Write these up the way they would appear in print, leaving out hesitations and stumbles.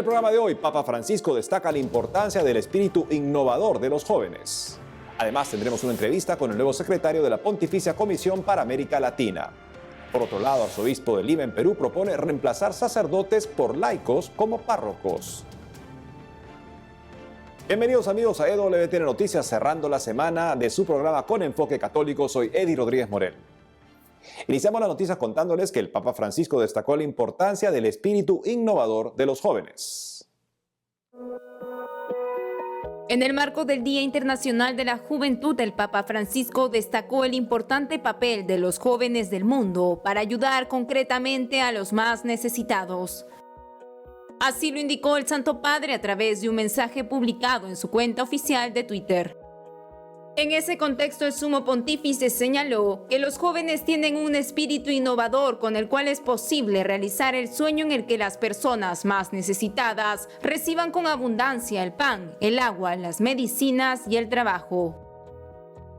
el programa de hoy, Papa Francisco destaca la importancia del espíritu innovador de los jóvenes. Además, tendremos una entrevista con el nuevo secretario de la Pontificia Comisión para América Latina. Por otro lado, arzobispo de Lima en Perú propone reemplazar sacerdotes por laicos como párrocos. Bienvenidos amigos a EWTN Noticias, cerrando la semana de su programa Con Enfoque Católico. Soy Eddie Rodríguez Morel. Iniciamos las noticias contándoles que el Papa Francisco destacó la importancia del espíritu innovador de los jóvenes. En el marco del Día Internacional de la Juventud, el Papa Francisco destacó el importante papel de los jóvenes del mundo para ayudar concretamente a los más necesitados. Así lo indicó el Santo Padre a través de un mensaje publicado en su cuenta oficial de Twitter. En ese contexto, el Sumo Pontífice señaló que los jóvenes tienen un espíritu innovador con el cual es posible realizar el sueño en el que las personas más necesitadas reciban con abundancia el pan, el agua, las medicinas y el trabajo.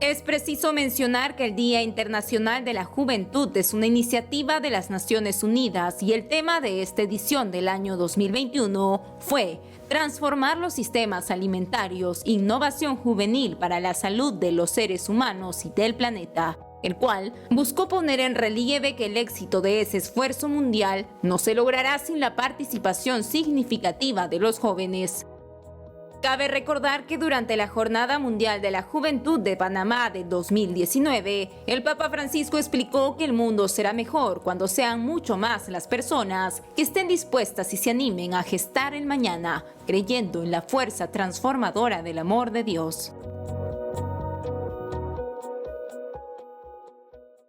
Es preciso mencionar que el Día Internacional de la Juventud es una iniciativa de las Naciones Unidas y el tema de esta edición del año 2021 fue transformar los sistemas alimentarios, innovación juvenil para la salud de los seres humanos y del planeta, el cual buscó poner en relieve que el éxito de ese esfuerzo mundial no se logrará sin la participación significativa de los jóvenes. Cabe recordar que durante la Jornada Mundial de la Juventud de Panamá de 2019, el Papa Francisco explicó que el mundo será mejor cuando sean mucho más las personas que estén dispuestas y se animen a gestar el mañana, creyendo en la fuerza transformadora del amor de Dios.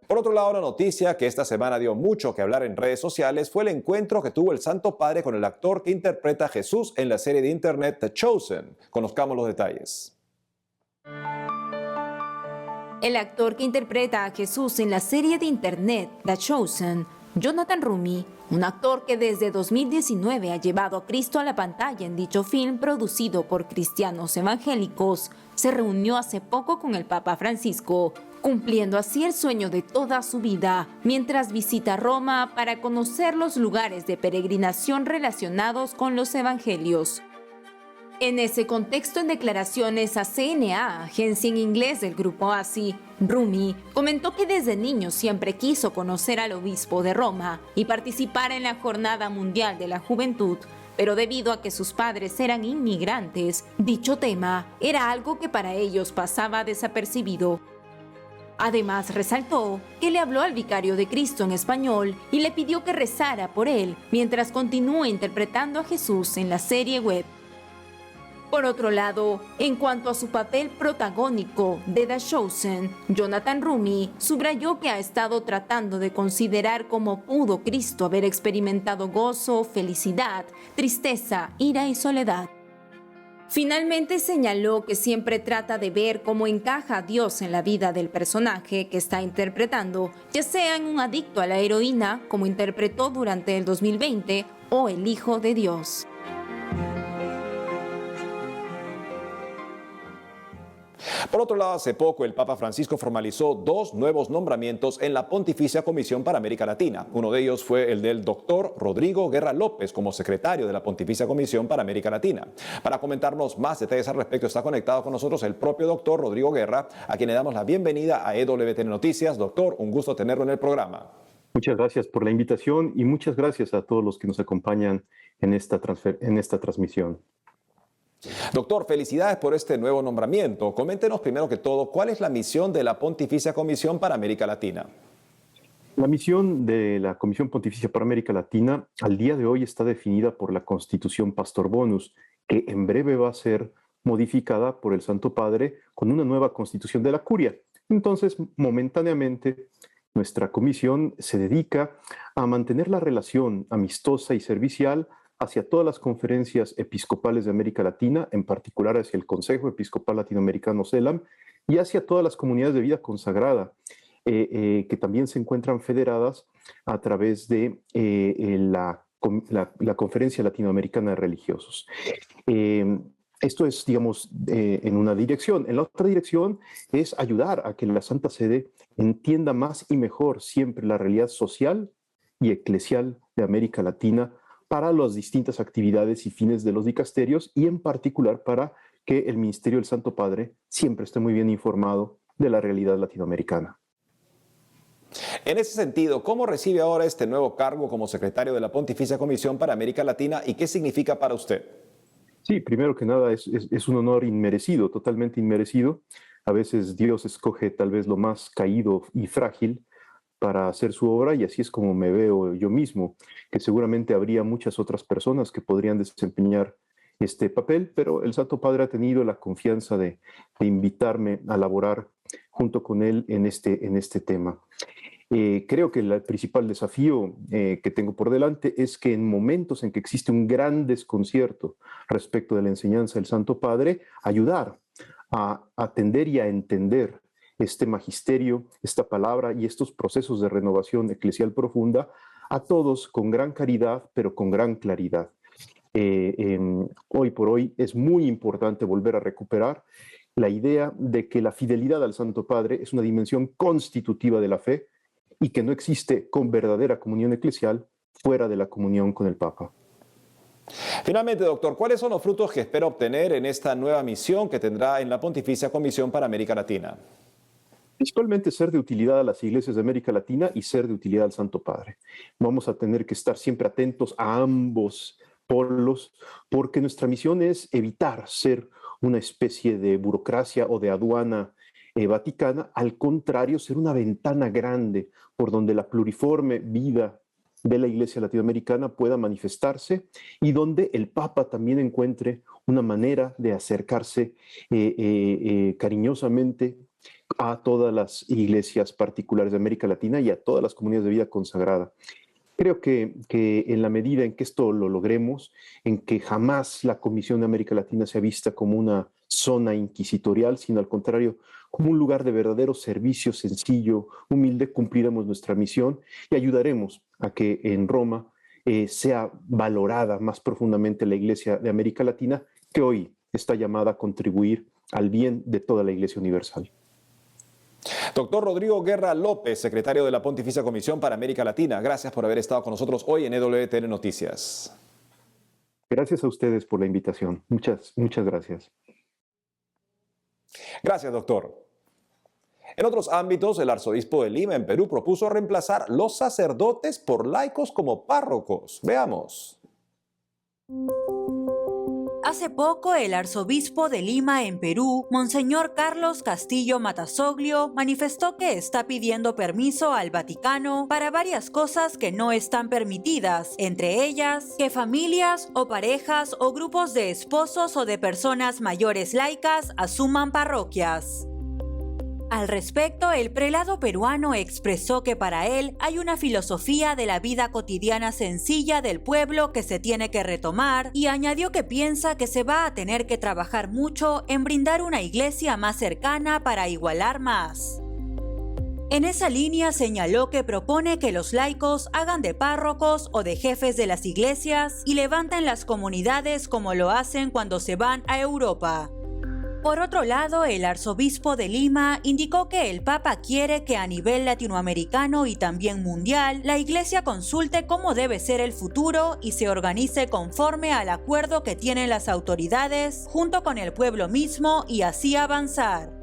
Por otro lado, la noticia que esta semana dio mucho que hablar en redes sociales fue el encuentro que tuvo el Santo Padre con el actor que interpreta a Jesús en la serie de internet The Chosen. Conozcamos los detalles. El actor que interpreta a Jesús en la serie de internet The Chosen, Jonathan Roumie, un actor que desde 2019 ha llevado a Cristo a la pantalla en dicho film producido por cristianos evangélicos, se reunió hace poco con el Papa Francisco, cumpliendo así el sueño de toda su vida, mientras visita Roma para conocer los lugares de peregrinación relacionados con los evangelios. En ese contexto, en declaraciones a CNA, agencia en inglés del grupo ASI, Roumie comentó que desde niño siempre quiso conocer al obispo de Roma y participar en la Jornada Mundial de la Juventud, pero debido a que sus padres eran inmigrantes, dicho tema era algo que para ellos pasaba desapercibido. Además, resaltó que le habló al vicario de Cristo en español y le pidió que rezara por él mientras continúa interpretando a Jesús en la serie web. Por otro lado, en cuanto a su papel protagónico de The Chosen, Jonathan Roumie subrayó que ha estado tratando de considerar cómo pudo Cristo haber experimentado gozo, felicidad, tristeza, ira y soledad. Finalmente señaló que siempre trata de ver cómo encaja a Dios en la vida del personaje que está interpretando, ya sea en un adicto a la heroína, como interpretó durante el 2020, o el Hijo de Dios. Por otro lado, hace poco el Papa Francisco formalizó 2 nuevos nombramientos en la Pontificia Comisión para América Latina. Uno de ellos fue el del doctor Rodrigo Guerra López como secretario de la Pontificia Comisión para América Latina. Para comentarnos más detalles al respecto está conectado con nosotros el propio doctor Rodrigo Guerra, a quien le damos la bienvenida a EWTN Noticias. Doctor, un gusto tenerlo en el programa. Muchas gracias por la invitación y muchas gracias a todos los que nos acompañan en esta transmisión. Doctor, felicidades por este nuevo nombramiento. Coméntenos primero que todo, ¿cuál es la misión de la Pontificia Comisión para América Latina? La misión de la Comisión Pontificia para América Latina al día de hoy está definida por la Constitución Pastor Bonus, que en breve va a ser modificada por el Santo Padre con una nueva Constitución de la Curia. Entonces, momentáneamente, nuestra comisión se dedica a mantener la relación amistosa y servicial hacia todas las conferencias episcopales de América Latina, en particular hacia el Consejo Episcopal Latinoamericano CELAM y hacia todas las comunidades de vida consagrada, que también se encuentran federadas a través de la Conferencia Latinoamericana de Religiosos. Esto es, digamos, en una dirección. En la otra dirección es ayudar a que la Santa Sede entienda más y mejor siempre la realidad social y eclesial de América Latina, para las distintas actividades y fines de los dicasterios y en particular para que el Ministerio del Santo Padre siempre esté muy bien informado de la realidad latinoamericana. En ese sentido, ¿cómo recibe ahora este nuevo cargo como secretario de la Pontificia Comisión para América Latina y qué significa para usted? Sí, primero que nada es un honor inmerecido, totalmente inmerecido. A veces Dios escoge tal vez lo más caído y frágil para hacer su obra y así es como me veo yo mismo, que seguramente habría muchas otras personas que podrían desempeñar este papel, pero el Santo Padre ha tenido la confianza de invitarme a laborar junto con él en este tema. Creo que el principal desafío que tengo por delante es que en momentos en que existe un gran desconcierto respecto de la enseñanza del Santo Padre, ayudar a atender y a entender este magisterio, esta palabra y estos procesos de renovación eclesial profunda a todos con gran caridad, pero con gran claridad. Hoy por hoy es muy importante volver a recuperar la idea de que la fidelidad al Santo Padre es una dimensión constitutiva de la fe y que no existe con verdadera comunión eclesial fuera de la comunión con el Papa. Finalmente, doctor, ¿cuáles son los frutos que espera obtener en esta nueva misión que tendrá en la Pontificia Comisión para América Latina? Principalmente ser de utilidad a las iglesias de América Latina y ser de utilidad al Santo Padre. Vamos a tener que estar siempre atentos a ambos polos, porque nuestra misión es evitar ser una especie de burocracia o de aduana vaticana, al contrario, ser una ventana grande por donde la pluriforme vida de la Iglesia latinoamericana pueda manifestarse y donde el Papa también encuentre una manera de acercarse cariñosamente a todas las iglesias particulares de América Latina y a todas las comunidades de vida consagrada. Creo que en la medida en que esto lo logremos, en que jamás la Comisión de América Latina sea vista como una zona inquisitorial, sino al contrario, como un lugar de verdadero servicio sencillo, humilde, cumpliremos nuestra misión y ayudaremos a que en Roma sea valorada más profundamente la Iglesia de América Latina, que hoy está llamada a contribuir al bien de toda la Iglesia universal. Doctor Rodrigo Guerra López, secretario de la Pontificia Comisión para América Latina, gracias por haber estado con nosotros hoy en EWTN Noticias. Gracias a ustedes por la invitación. Muchas gracias. Gracias, doctor. En otros ámbitos, el arzobispo de Lima, en Perú, propuso reemplazar los sacerdotes por laicos como párrocos. Veamos. Hace poco, el arzobispo de Lima, en Perú, Monseñor Carlos Castillo Matasoglio, manifestó que está pidiendo permiso al Vaticano para varias cosas que no están permitidas, entre ellas, que familias o parejas o grupos de esposos o de personas mayores laicas asuman parroquias. Al respecto, el prelado peruano expresó que para él hay una filosofía de la vida cotidiana sencilla del pueblo que se tiene que retomar y añadió que piensa que se va a tener que trabajar mucho en brindar una iglesia más cercana para igualar más. En esa línea señaló que propone que los laicos hagan de párrocos o de jefes de las iglesias y levanten las comunidades como lo hacen cuando se van a Europa. Por otro lado, el arzobispo de Lima indicó que el Papa quiere que a nivel latinoamericano y también mundial, la Iglesia consulte cómo debe ser el futuro y se organice conforme al acuerdo que tienen las autoridades junto con el pueblo mismo y así avanzar.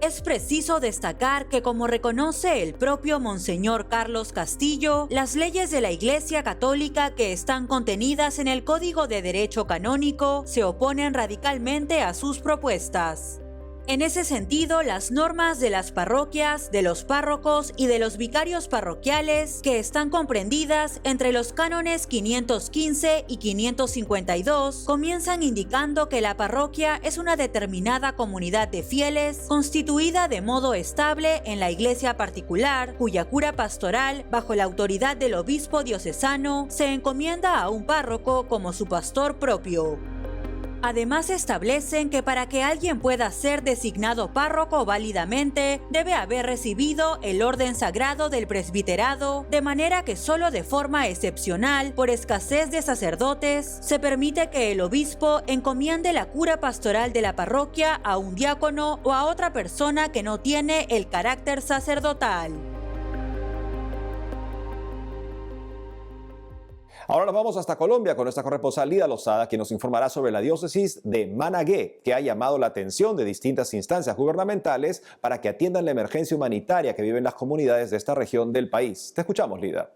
Es preciso destacar que, como reconoce el propio Monseñor Carlos Castillo, las leyes de la Iglesia Católica que están contenidas en el Código de Derecho Canónico se oponen radicalmente a sus propuestas. En ese sentido, las normas de las parroquias, de los párrocos y de los vicarios parroquiales, que están comprendidas entre los cánones 515 y 552, comienzan indicando que la parroquia es una determinada comunidad de fieles constituida de modo estable en la iglesia particular, cuya cura pastoral, bajo la autoridad del obispo diocesano, se encomienda a un párroco como su pastor propio. Además, establecen que para que alguien pueda ser designado párroco válidamente, debe haber recibido el orden sagrado del presbiterado, de manera que solo de forma excepcional, por escasez de sacerdotes, se permite que el obispo encomiende la cura pastoral de la parroquia a un diácono o a otra persona que no tiene el carácter sacerdotal. Ahora nos vamos hasta Colombia con nuestra corresponsal Lida Lozada, quien nos informará sobre la diócesis de Managué, que ha llamado la atención de distintas instancias gubernamentales para que atiendan la emergencia humanitaria que viven las comunidades de esta región del país. Te escuchamos, Lida.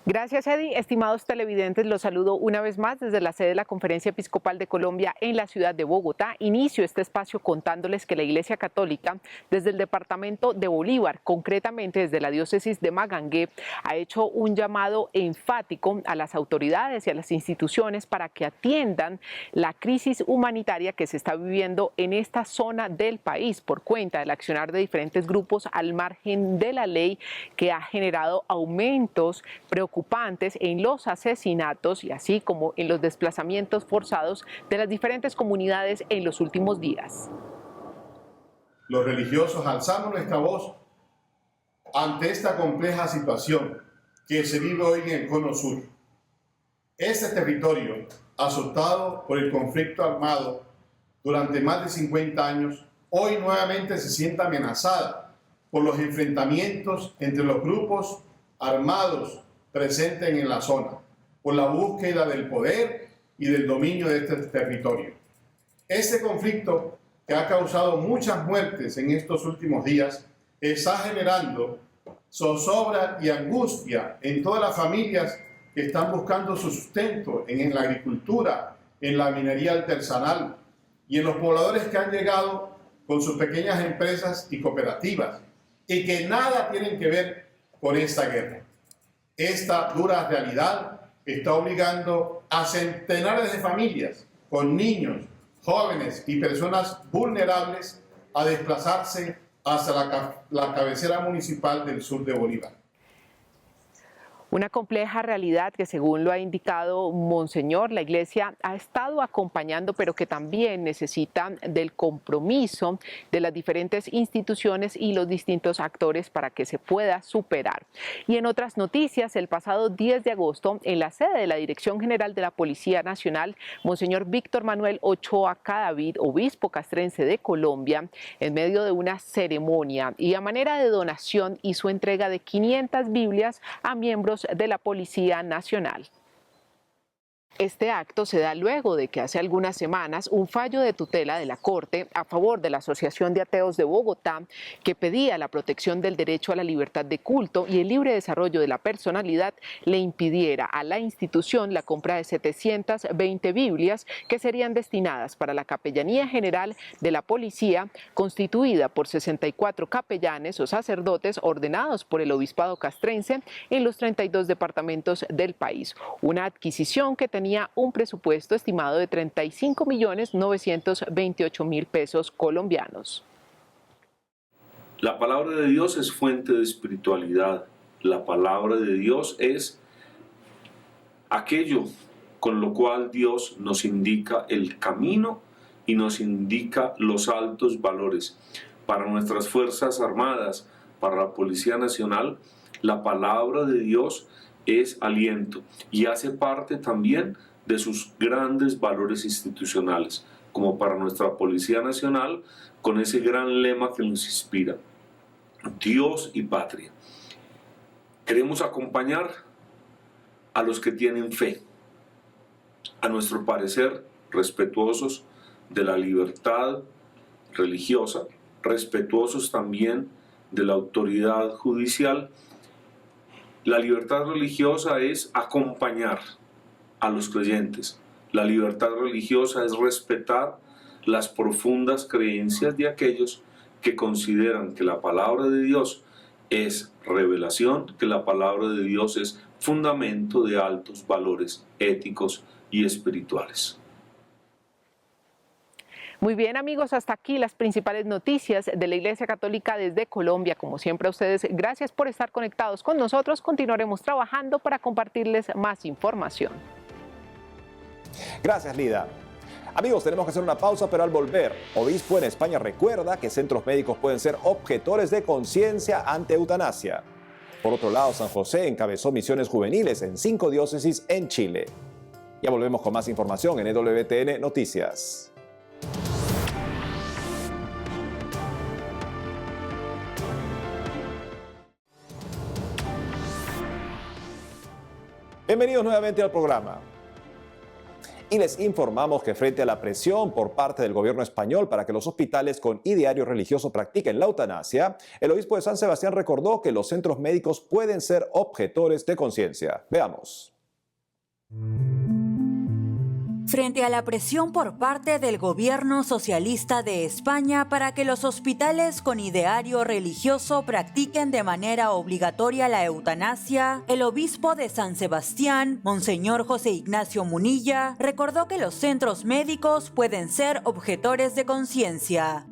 Gracias, Eddie. Estimados televidentes, los saludo una vez más desde la sede de la Conferencia Episcopal de Colombia en la ciudad de Bogotá. Inicio este espacio contándoles que la Iglesia Católica, desde el departamento de Bolívar, concretamente desde la diócesis de Managué, ha hecho un llamado enfático a las autoridades y a las instituciones para que atiendan la crisis humanitaria que se está viviendo en esta zona del país por cuenta del accionar de diferentes grupos al margen de la ley, que ha generado aumentos preocupantes en los asesinatos y así como en los desplazamientos forzados de las diferentes comunidades en los últimos días. Los religiosos alzamos nuestra voz ante esta compleja situación que se vive hoy en el Cono Sur. Este territorio, azotado por el conflicto armado durante más de 50 años, hoy nuevamente se siente amenazada por los enfrentamientos entre los grupos armados presentes en la zona, por la búsqueda del poder y del dominio de este territorio. Este conflicto, que ha causado muchas muertes en estos últimos días, está generando zozobra y angustia en todas las familias que están buscando su sustento en la agricultura, en la minería artesanal y en los pobladores que han llegado con sus pequeñas empresas y cooperativas y que nada tienen que ver con esta guerra. Esta dura realidad está obligando a centenares de familias con niños, jóvenes y personas vulnerables a desplazarse hasta la cabecera municipal del sur de Bolívar. Una compleja realidad que, según lo ha indicado Monseñor, la Iglesia ha estado acompañando, pero que también necesita del compromiso de las diferentes instituciones y los distintos actores para que se pueda superar. Y en otras noticias, el pasado 10 de agosto, en la sede de la Dirección General de la Policía Nacional, Monseñor Víctor Manuel Ochoa Cadavid, obispo castrense de Colombia, en medio de una ceremonia y a manera de donación, hizo entrega de 500 Biblias a miembros de la Policía Nacional. Este acto se da luego de que hace algunas semanas un fallo de tutela de la Corte a favor de la Asociación de Ateos de Bogotá, que pedía la protección del derecho a la libertad de culto y el libre desarrollo de la personalidad, le impidiera a la institución la compra de 720 Biblias que serían destinadas para la Capellanía General de la Policía, constituida por 64 capellanes o sacerdotes ordenados por el Obispado castrense en los 32 departamentos del país. Una adquisición que tenía un presupuesto estimado de 35.928.000 pesos colombianos. La palabra de Dios es fuente de espiritualidad. La palabra de Dios es aquello con lo cual Dios nos indica el camino y nos indica los altos valores. Para nuestras Fuerzas Armadas, para la Policía Nacional, la palabra de Dios es aliento y hace parte también de sus grandes valores institucionales, como para nuestra Policía Nacional, con ese gran lema que nos inspira: Dios y patria. Queremos acompañar a los que tienen fe, a nuestro parecer respetuosos de la libertad religiosa, respetuosos también de la autoridad judicial. La libertad religiosa es acompañar a los creyentes. La libertad religiosa es respetar las profundas creencias de aquellos que consideran que la palabra de Dios es revelación, que la palabra de Dios es fundamento de altos valores éticos y espirituales. Muy bien, amigos, hasta aquí las principales noticias de la Iglesia Católica desde Colombia. Como siempre, a ustedes, gracias por estar conectados con nosotros. Continuaremos trabajando para compartirles más información. Gracias, Lida. Amigos, tenemos que hacer una pausa, pero al volver, obispo en España recuerda que centros médicos pueden ser objetores de conciencia ante eutanasia. Por otro lado, San José encabezó misiones juveniles en 5 diócesis en Chile. Ya volvemos con más información en EWTN Noticias. Bienvenidos nuevamente al programa. Y les informamos que frente a la presión por parte del gobierno español para que los hospitales con ideario religioso practiquen la eutanasia, el obispo de San Sebastián recordó que los centros médicos pueden ser objetores de conciencia. Veamos. Frente a la presión por parte del gobierno socialista de España para que los hospitales con ideario religioso practiquen de manera obligatoria la eutanasia, el obispo de San Sebastián, Monseñor José Ignacio Munilla, recordó que los centros médicos pueden ser objetores de conciencia.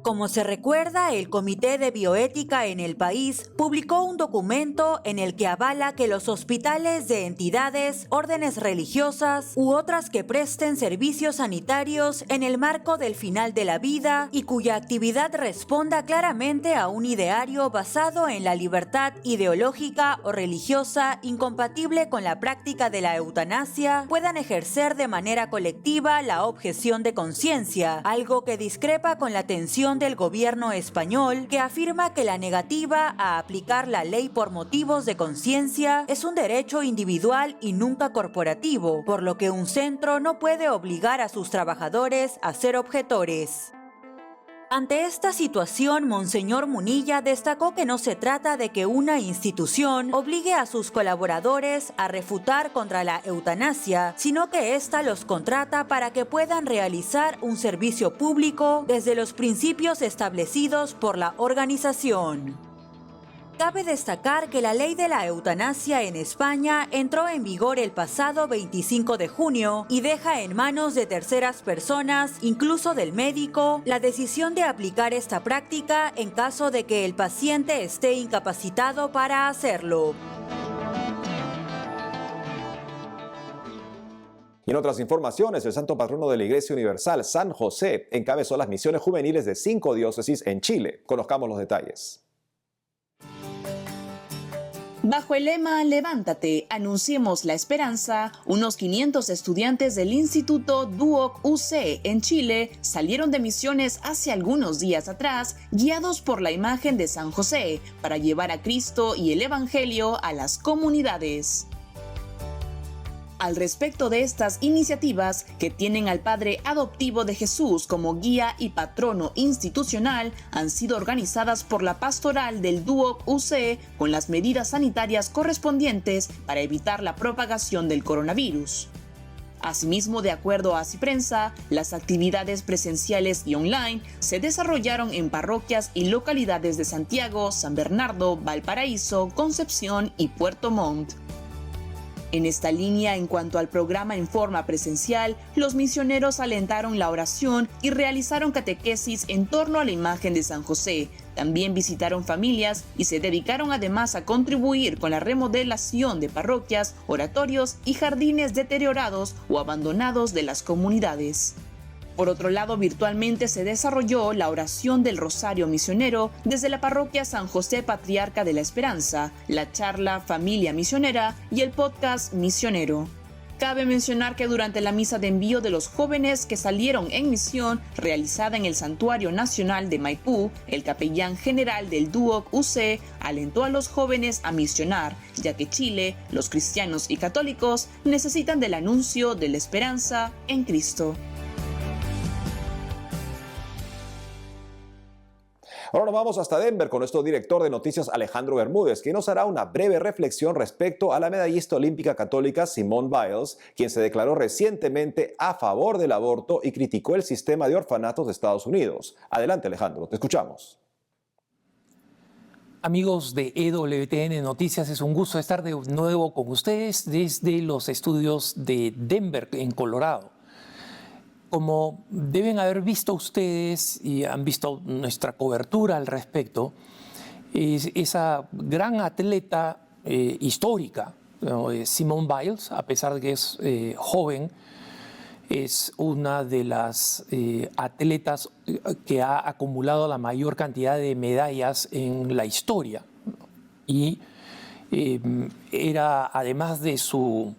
Como se recuerda, el Comité de Bioética en el país publicó un documento en el que avala que los hospitales de entidades, órdenes religiosas u otras que presten servicios sanitarios en el marco del final de la vida y cuya actividad responda claramente a un ideario basado en la libertad ideológica o religiosa incompatible con la práctica de la eutanasia, puedan ejercer de manera colectiva la objeción de conciencia, algo que discrepa con la tensión del gobierno español, que afirma que la negativa a aplicar la ley por motivos de conciencia es un derecho individual y nunca corporativo, por lo que un centro no puede obligar a sus trabajadores a ser objetores. Ante esta situación, Monseñor Munilla destacó que no se trata de que una institución obligue a sus colaboradores a refutar contra la eutanasia, sino que ésta los contrata para que puedan realizar un servicio público desde los principios establecidos por la organización. Cabe destacar que la ley de la eutanasia en España entró en vigor el pasado 25 de junio y deja en manos de terceras personas, incluso del médico, la decisión de aplicar esta práctica en caso de que el paciente esté incapacitado para hacerlo. Y en otras informaciones, el santo patrono de la Iglesia Universal, San José, encabezó las misiones juveniles de 5 diócesis en Chile. Conozcamos los detalles. Bajo el lema Levántate, anunciemos la esperanza, unos 500 estudiantes del Instituto Duoc UC en Chile salieron de misiones hace algunos días atrás, guiados por la imagen de San José, para llevar a Cristo y el Evangelio a las comunidades. Al respecto de estas iniciativas, que tienen al Padre adoptivo de Jesús como guía y patrono institucional, han sido organizadas por la pastoral del Duoc UC con las medidas sanitarias correspondientes para evitar la propagación del coronavirus. Asimismo, de acuerdo a Ciprensa, las actividades presenciales y online se desarrollaron en parroquias y localidades de Santiago, San Bernardo, Valparaíso, Concepción y Puerto Montt. En esta línea, en cuanto al programa en forma presencial, los misioneros alentaron la oración y realizaron catequesis en torno a la imagen de San José. También visitaron familias y se dedicaron además a contribuir con la remodelación de parroquias, oratorios y jardines deteriorados o abandonados de las comunidades. Por otro lado, virtualmente se desarrolló la oración del Rosario Misionero desde la parroquia San José Patriarca de la Esperanza, la charla Familia Misionera y el podcast Misionero. Cabe mencionar que durante la misa de envío de los jóvenes que salieron en misión, realizada en el Santuario Nacional de Maipú, el capellán general del Duoc UC alentó a los jóvenes a misionar, ya que Chile, los cristianos y católicos, necesitan del anuncio de la esperanza en Cristo. Ahora nos vamos hasta Denver con nuestro director de noticias Alejandro Bermúdez, que nos hará una breve reflexión respecto a la medallista olímpica católica Simone Biles, quien se declaró recientemente a favor del aborto y criticó el sistema de orfanatos de Estados Unidos. Adelante, Alejandro, te escuchamos. Amigos de EWTN Noticias, es un gusto estar de nuevo con ustedes desde los estudios de Denver, en Colorado. Como deben haber visto ustedes y han visto nuestra cobertura al respecto, esa gran atleta histórica, Simone Biles, a pesar de que es joven, es una de las atletas que ha acumulado la mayor cantidad de medallas en la historia. Y era, además de su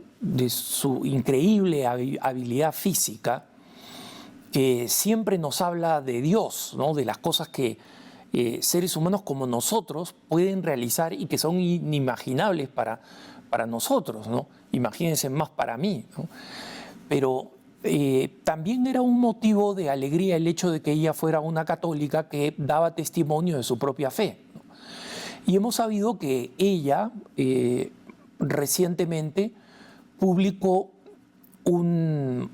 increíble habilidad física, que siempre nos habla de Dios, ¿no? De las cosas que seres humanos como nosotros pueden realizar y que son inimaginables para para nosotros, ¿no? Imagínense más para mí, ¿no? Pero también era un motivo de alegría el hecho de que ella fuera una católica que daba testimonio de su propia fe, ¿no? Y hemos sabido que ella recientemente publicó un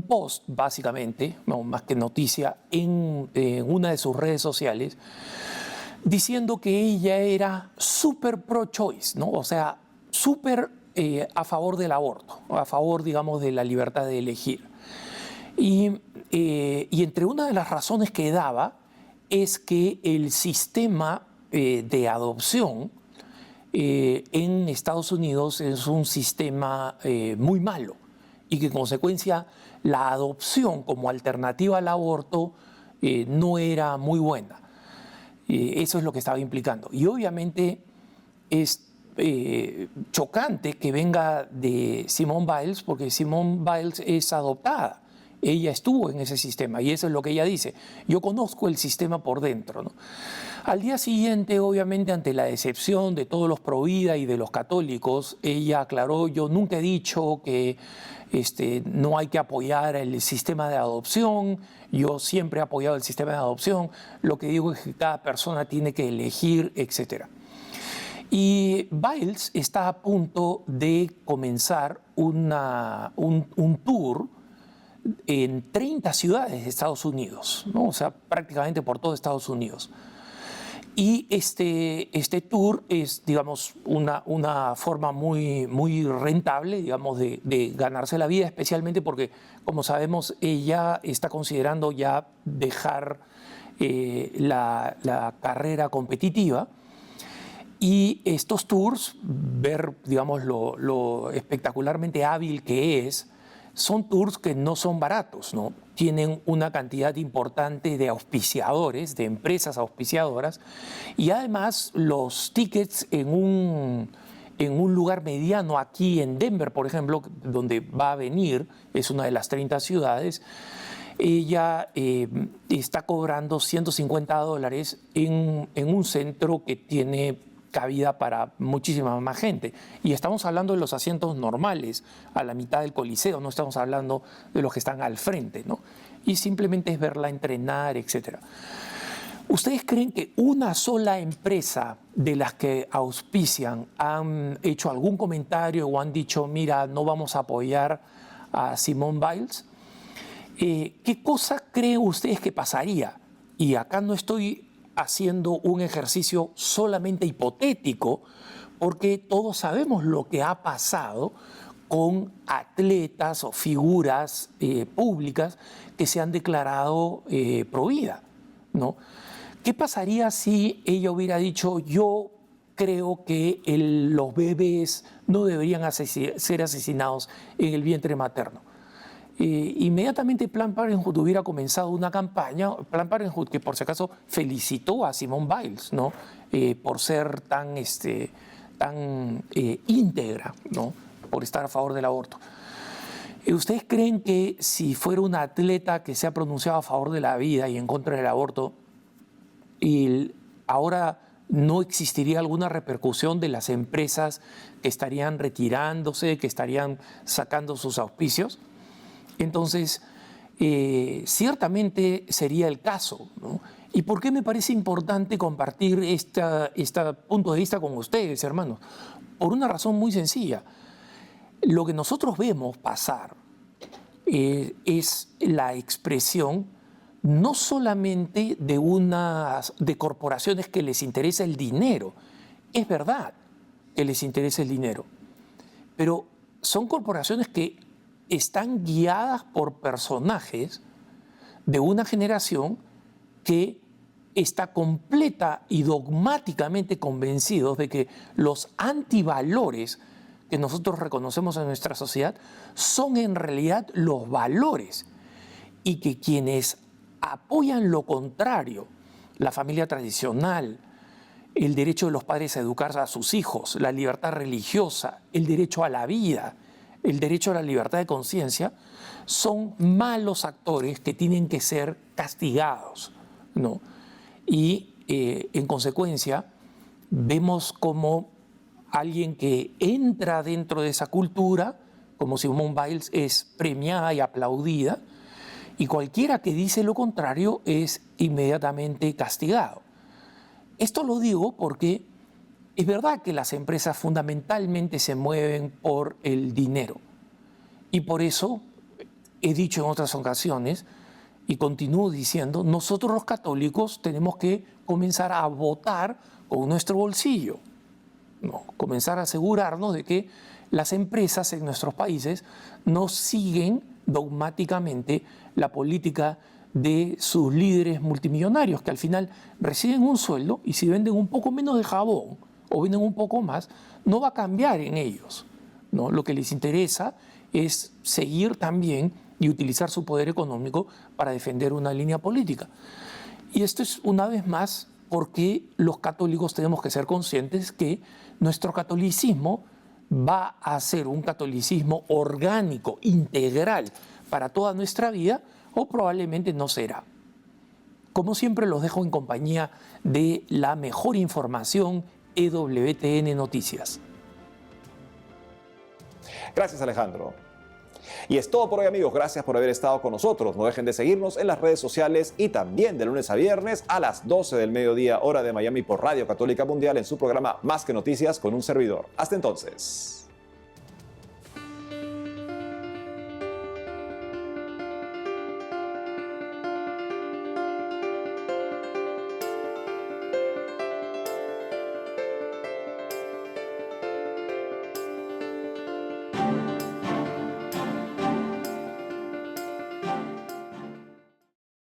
post, básicamente, no, más que noticia, en una de sus redes sociales, diciendo que ella era súper pro-choice, ¿no? O sea, súper a favor del aborto, a favor, digamos, de la libertad de elegir. Y entre una de las razones que daba es que el sistema de adopción en Estados Unidos es un sistema muy malo y que en consecuencia la adopción como alternativa al aborto no era muy buena. Eso es lo que estaba implicando. Y obviamente es chocante que venga de Simone Biles, porque Simone Biles es adoptada. Ella estuvo en ese sistema y eso es lo que ella dice. Yo conozco el sistema por dentro, ¿no? Al día siguiente, obviamente, ante la decepción de todos los pro vida y de los católicos, ella aclaró: yo nunca he dicho que no hay que apoyar el sistema de adopción, yo siempre he apoyado el sistema de adopción, lo que digo es que cada persona tiene que elegir, etc. Y Biles está a punto de comenzar un tour en 30 ciudades de Estados Unidos, ¿no? O sea, prácticamente por todo Estados Unidos. Y este tour es, digamos, una forma muy rentable, digamos, de ganarse la vida, especialmente porque, como sabemos, ella está considerando ya dejar la carrera competitiva. Y estos tours, ver, digamos, lo espectacularmente hábil que es, son tours que no son baratos, ¿no? Tienen una cantidad importante de auspiciadores, de empresas auspiciadoras, y además los tickets en un lugar mediano aquí en Denver, por ejemplo, donde va a venir, es una de las 30 ciudades, ella está cobrando $150 en un centro que tiene cabida para muchísima más gente. Y estamos hablando de los asientos normales, a la mitad del coliseo, no estamos hablando de los que están al frente, ¿no? Y simplemente es verla entrenar, etc. ¿Ustedes creen que una sola empresa de las que auspician han hecho algún comentario o han dicho: mira, no vamos a apoyar a Simone Biles? ¿Qué cosa creen ustedes que pasaría? Y acá no estoy haciendo un ejercicio solamente hipotético, porque todos sabemos lo que ha pasado con atletas o figuras públicas que se han declarado pro vida, ¿no? ¿Qué pasaría si ella hubiera dicho: yo creo que los bebés no deberían ser asesinados en el vientre materno? Inmediatamente Planned Parenthood hubiera comenzado una campaña, Planned Parenthood, que por si acaso felicitó a Simone Biles, ¿no? Por ser tan íntegra, ¿no? Por estar a favor del aborto. ¿Ustedes creen que si fuera una atleta que se ha pronunciado a favor de la vida y en contra del aborto, ahora no existiría alguna repercusión de las empresas que estarían retirándose, que estarían sacando sus auspicios? Entonces, ciertamente sería el caso, ¿no? ¿Y por qué me parece importante compartir este punto de vista con ustedes, hermanos? Por una razón muy sencilla. Lo que nosotros vemos pasar es la expresión no solamente de corporaciones que les interesa el dinero. Es verdad que les interesa el dinero, pero son corporaciones que están guiadas por personajes de una generación que está completa y dogmáticamente convencidos de que los antivalores que nosotros reconocemos en nuestra sociedad son en realidad los valores, y que quienes apoyan lo contrario, la familia tradicional, el derecho de los padres a educar a sus hijos, la libertad religiosa, el derecho a la vida, el derecho a la libertad de conciencia, son malos actores que tienen que ser castigados, ¿no? Y en consecuencia vemos cómo alguien que entra dentro de esa cultura, como Simone Biles, es premiada y aplaudida, y cualquiera que dice lo contrario es inmediatamente castigado. Esto lo digo porque es verdad que las empresas fundamentalmente se mueven por el dinero, y por eso he dicho en otras ocasiones, y continúo diciendo, nosotros los católicos tenemos que comenzar a votar con nuestro bolsillo. No, comenzar a asegurarnos de que las empresas en nuestros países no siguen dogmáticamente la política de sus líderes multimillonarios, que al final reciben un sueldo y si venden un poco menos de jabón o venden un poco más, no va a cambiar en ellos, ¿no? Lo que les interesa es seguir también y utilizar su poder económico para defender una línea política. Y esto es, una vez más, porque los católicos tenemos que ser conscientes que nuestro catolicismo va a ser un catolicismo orgánico, integral, para toda nuestra vida, o probablemente no será. Como siempre, los dejo en compañía de la mejor información, EWTN Noticias. Gracias, Alejandro. Y es todo por hoy, amigos. Gracias por haber estado con nosotros. No dejen de seguirnos en las redes sociales y también de lunes a viernes a las 12 del mediodía, hora de Miami, por Radio Católica Mundial en su programa Más que Noticias con un servidor. Hasta entonces.